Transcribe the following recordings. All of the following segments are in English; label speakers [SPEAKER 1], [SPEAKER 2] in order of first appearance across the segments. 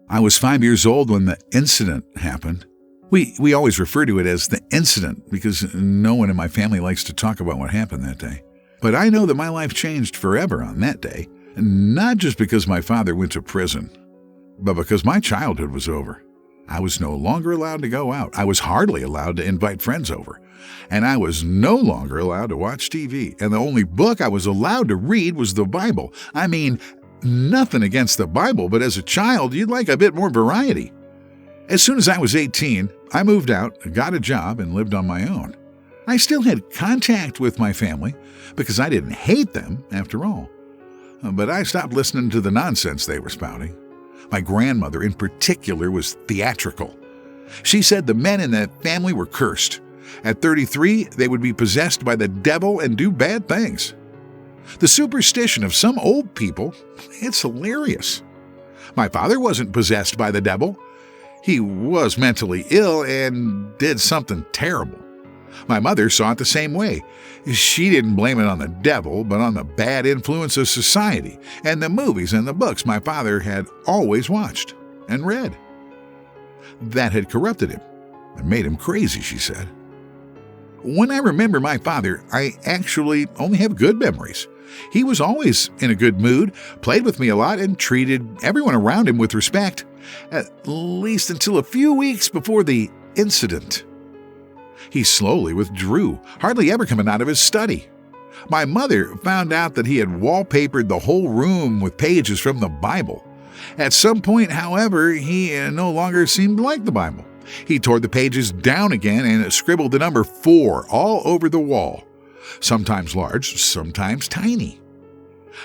[SPEAKER 1] I was 5 years old when the incident happened. We always refer to it as the incident because no one in my family likes to talk about what happened that day. But I know that my life changed forever on that day, not just because my father went to prison, but because my childhood was over. I was no longer allowed to go out. I was hardly allowed to invite friends over. And I was no longer allowed to watch TV. And the only book I was allowed to read was the Bible. I mean, nothing against the Bible, but as a child, you'd like a bit more variety. As soon as I was 18, I moved out, got a job, and lived on my own. I still had contact with my family because I didn't hate them, after all. But I stopped listening to the nonsense they were spouting. My grandmother, in particular, was theatrical. She said the men in the family were cursed. At 33, they would be possessed by the devil and do bad things. The superstition of some old people, it's hilarious. My father wasn't possessed by the devil. He was mentally ill and did something terrible. My mother saw it the same way. She didn't blame it on the devil, but on the bad influence of society and the movies and the books my father had always watched and read. That had corrupted him and made him crazy, she said. When I remember my father, I actually only have good memories. He was always in a good mood, played with me a lot, and treated everyone around him with respect, at least until a few weeks before the incident. He slowly withdrew, hardly ever coming out of his study. My mother found out that he had wallpapered the whole room with pages from the Bible. At some point, however, he no longer seemed like the Bible. He tore the pages down again and scribbled the number 4 all over the wall, sometimes large, sometimes tiny.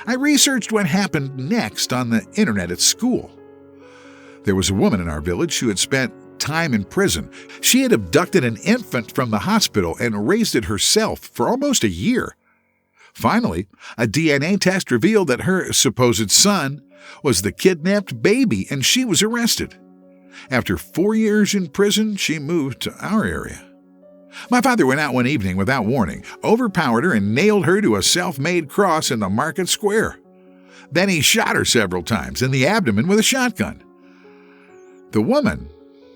[SPEAKER 1] I researched what happened next on the internet at school. There was a woman in our village who had spent time in prison. She had abducted an infant from the hospital and raised it herself for almost a year. Finally, a DNA test revealed that her supposed son was the kidnapped baby, and she was arrested. After 4 years in prison, she moved to our area. My father went out one evening without warning, overpowered her, and nailed her to a self-made cross in the market square. Then he shot her several times in the abdomen with a shotgun. The woman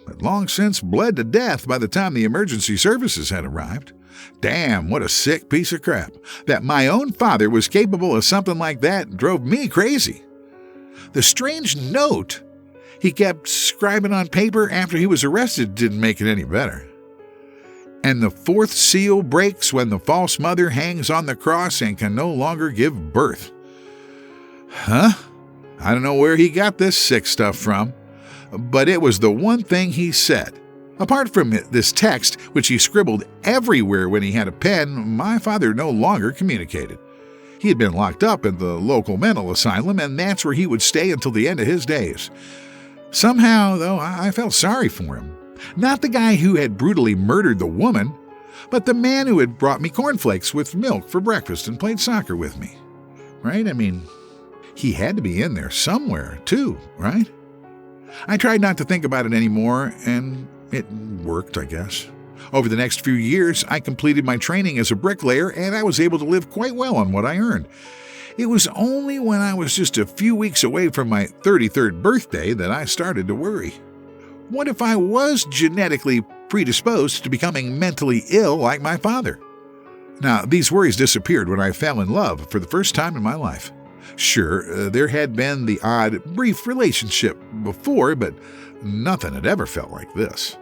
[SPEAKER 1] had long since bled to death by the time the emergency services had arrived. Damn, what a sick piece of crap. That my own father was capable of something like that drove me crazy. The strange note he kept scribing on paper after he was arrested didn't make it any better. And the 4th seal breaks when the false mother hangs on the cross and can no longer give birth. Huh? I don't know where he got this sick stuff from, but it was the one thing he said. Apart from this text, which he scribbled everywhere when he had a pen, my father no longer communicated. He had been locked up in the local mental asylum, and that's where he would stay until the end of his days. Somehow, though, I felt sorry for him. Not the guy who had brutally murdered the woman, but the man who had brought me cornflakes with milk for breakfast and played soccer with me. Right? I mean, he had to be in there somewhere, too, right? I tried not to think about it anymore, and it worked, I guess. Over the next few years, I completed my training as a bricklayer, and I was able to live quite well on what I earned. It was only when I was just a few weeks away from my 33rd birthday that I started to worry. What if I was genetically predisposed to becoming mentally ill like my father? Now, these worries disappeared when I fell in love for the first time in my life. Sure, there had been the odd, brief relationship before, but nothing had ever felt like this.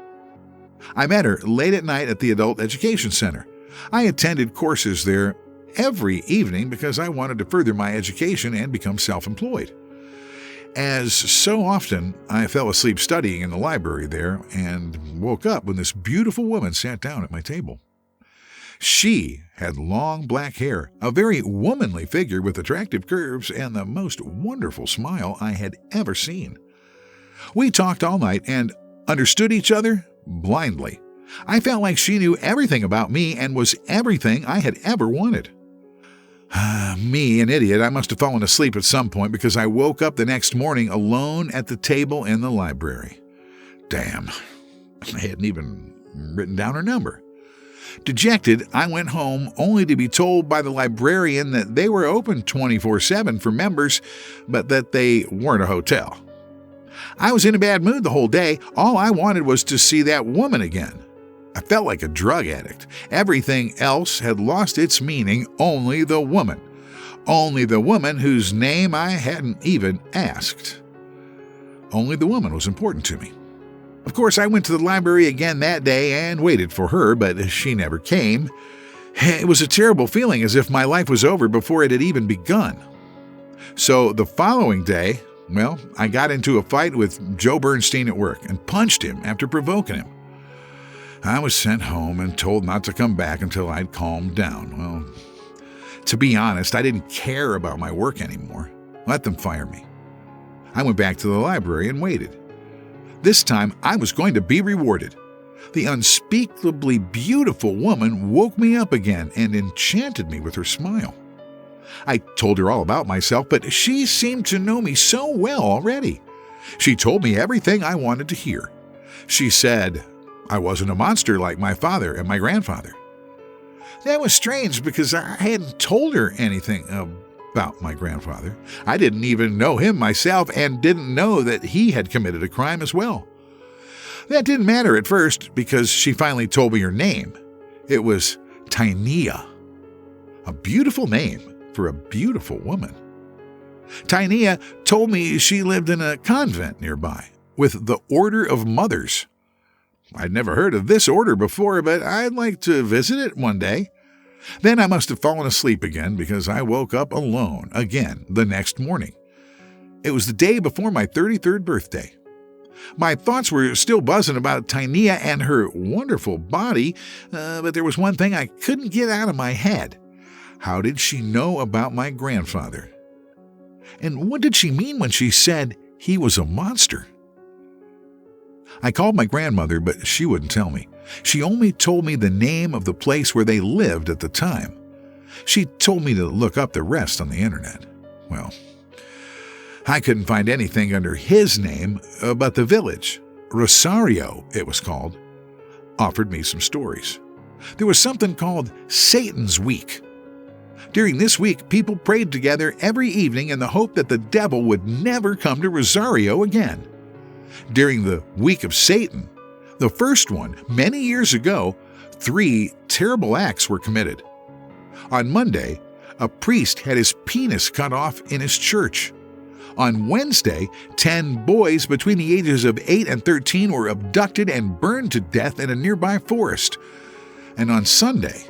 [SPEAKER 1] I met her late at night at the Adult Education Center. I attended courses there every evening because I wanted to further my education and become self-employed. As so often, I fell asleep studying in the library there and woke up when this beautiful woman sat down at my table. She had long black hair, a very womanly figure with attractive curves, and the most wonderful smile I had ever seen. We talked all night and understood each other blindly. I felt like she knew everything about me and was everything I had ever wanted. Me, an idiot, I must have fallen asleep at some point because I woke up the next morning alone at the table in the library. Damn, I hadn't even written down her number. Dejected, I went home only to be told by the librarian that they were open 24/7 for members, but that they weren't a hotel. I was in a bad mood the whole day. All I wanted was to see that woman again. I felt like a drug addict. Everything else had lost its meaning, only the woman. Only the woman whose name I hadn't even asked. Only the woman was important to me. Of course, I went to the library again that day and waited for her, but she never came. It was a terrible feeling, as if my life was over before it had even begun. So the following day, I got into a fight with Joe Bernstein at work and punched him after provoking him. I was sent home and told not to come back until I'd calmed down. To be honest, I didn't care about my work anymore. Let them fire me. I went back to the library and waited. This time, I was going to be rewarded. The unspeakably beautiful woman woke me up again and enchanted me with her smile. I told her all about myself, but she seemed to know me so well already. She told me everything I wanted to hear. She said I wasn't a monster like my father and my grandfather. That was strange because I hadn't told her anything about my grandfather. I didn't even know him myself and didn't know that he had committed a crime as well. That didn't matter at first because she finally told me her name. It was Tynea, a beautiful name for a beautiful woman. Tynea told me she lived in a convent nearby with the Order of Mothers. I'd never heard of this order before, but I'd like to visit it one day. Then I must have fallen asleep again because I woke up alone again the next morning. It was the day before my 33rd birthday. My thoughts were still buzzing about Tynea and her wonderful body, but there was one thing I couldn't get out of my head. How did she know about my grandfather? And what did she mean when she said he was a monster? I called my grandmother, but she wouldn't tell me. She only told me the name of the place where they lived at the time. She told me to look up the rest on the internet. I couldn't find anything under his name, but the village, Rosario it was called, offered me some stories. There was something called Satan's Week. During this week, people prayed together every evening in the hope that the devil would never come to Rosario again. During the Week of Satan, the first one, many years ago, 3 terrible acts were committed. On Monday, a priest had his penis cut off in his church. On Wednesday, 10 boys between the ages of 8 and 13 were abducted and burned to death in a nearby forest. And on Sunday,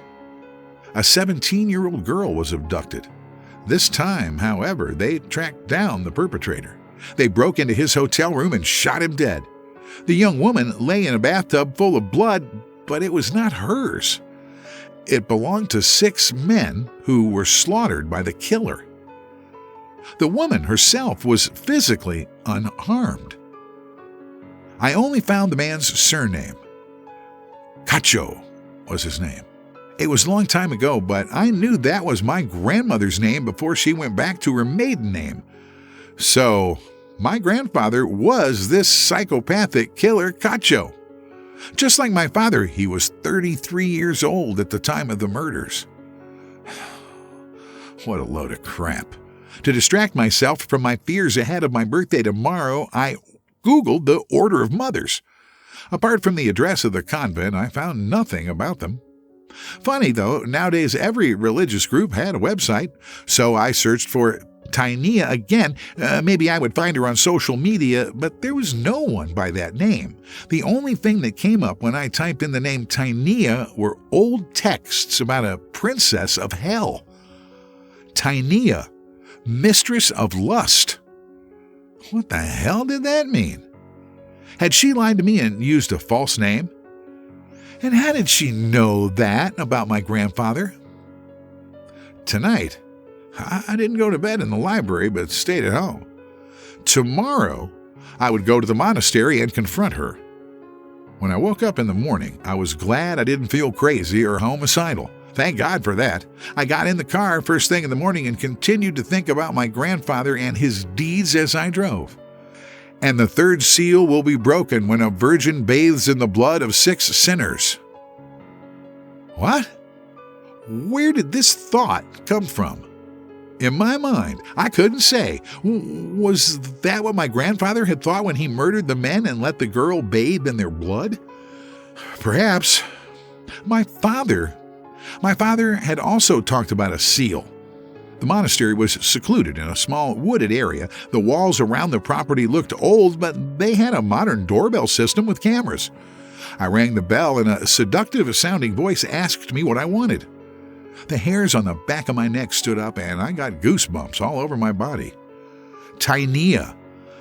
[SPEAKER 1] a 17-year-old girl was abducted. This time, however, they tracked down the perpetrator. They broke into his hotel room and shot him dead. The young woman lay in a bathtub full of blood, but it was not hers. It belonged to 6 men who were slaughtered by the killer. The woman herself was physically unharmed. I only found the man's surname. Cacho was his name. It was a long time ago, but I knew that was my grandmother's name before she went back to her maiden name. So, my grandfather was this psychopathic killer Cacho. Just like my father, he was 33 years old at the time of the murders. What a load of crap. To distract myself from my fears ahead of my birthday tomorrow, I Googled the Order of Mothers. Apart from the address of the convent, I found nothing about them. Funny, though, nowadays every religious group had a website, so I searched for Tynea again. Maybe I would find her on social media, but there was no one by that name. The only thing that came up when I typed in the name Tynea were old texts about a princess of hell. Tynea, mistress of lust. What the hell did that mean? Had she lied to me and used a false name? And how did she know that about my grandfather? Tonight, I didn't go to bed in the library, but stayed at home. Tomorrow, I would go to the monastery and confront her. When I woke up in the morning, I was glad I didn't feel crazy or homicidal. Thank God for that. I got in the car first thing in the morning and continued to think about my grandfather and his deeds as I drove. And the 3rd seal will be broken when a virgin bathes in the blood of 6 sinners. What? Where did this thought come from? In my mind, I couldn't say. Was that what my grandfather had thought when he murdered the men and let the girl bathe in their blood? Perhaps. My father had also talked about a seal. The monastery was secluded in a small wooded area. The walls around the property looked old, but they had a modern doorbell system with cameras. I rang the bell and a seductive-sounding voice asked me what I wanted. The hairs on the back of my neck stood up and I got goosebumps all over my body. Tainea.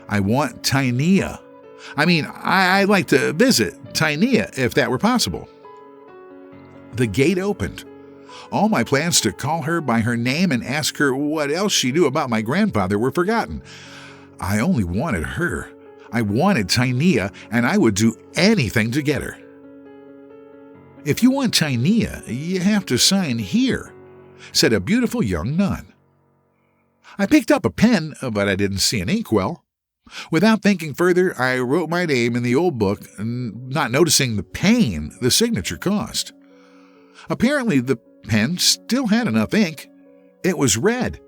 [SPEAKER 1] I want Tainea. I'd like to visit Tainea if that were possible. The gate opened. All my plans to call her by her name and ask her what else she knew about my grandfather were forgotten. I only wanted her. I wanted Tainea, and I would do anything to get her. If you want Tainea, you have to sign here, said a beautiful young nun. I picked up a pen, but I didn't see an inkwell. Without thinking further, I wrote my name in the old book, not noticing the pain the signature caused. Apparently, the pen still had enough ink. It was red.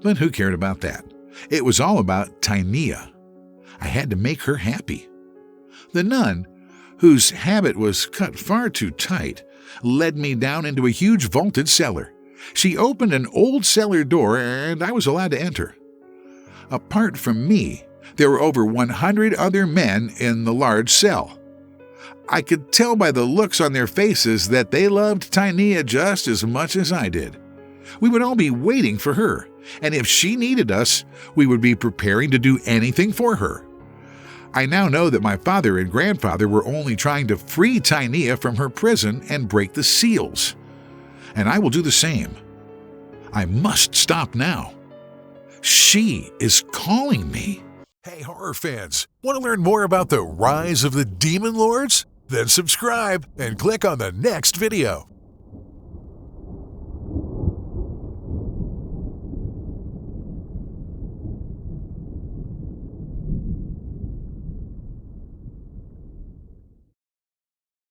[SPEAKER 1] But who cared about that? It was all about Tainea. I had to make her happy. The nun, whose habit was cut far too tight, led me down into a huge vaulted cellar. She opened an old cellar door, and I was allowed to enter. Apart from me, there were over 100 other men in the large cell. I could tell by the looks on their faces that they loved Tainea just as much as I did. We would all be waiting for her, and if she needed us, we would be preparing to do anything for her. I now know that my father and grandfather were only trying to free Tainea from her prison and break the seals. And I will do the same. I must stop now. She is calling me.
[SPEAKER 2] Hey, horror fans, want to learn more about the rise of the demon lords? Then subscribe and click on the next video.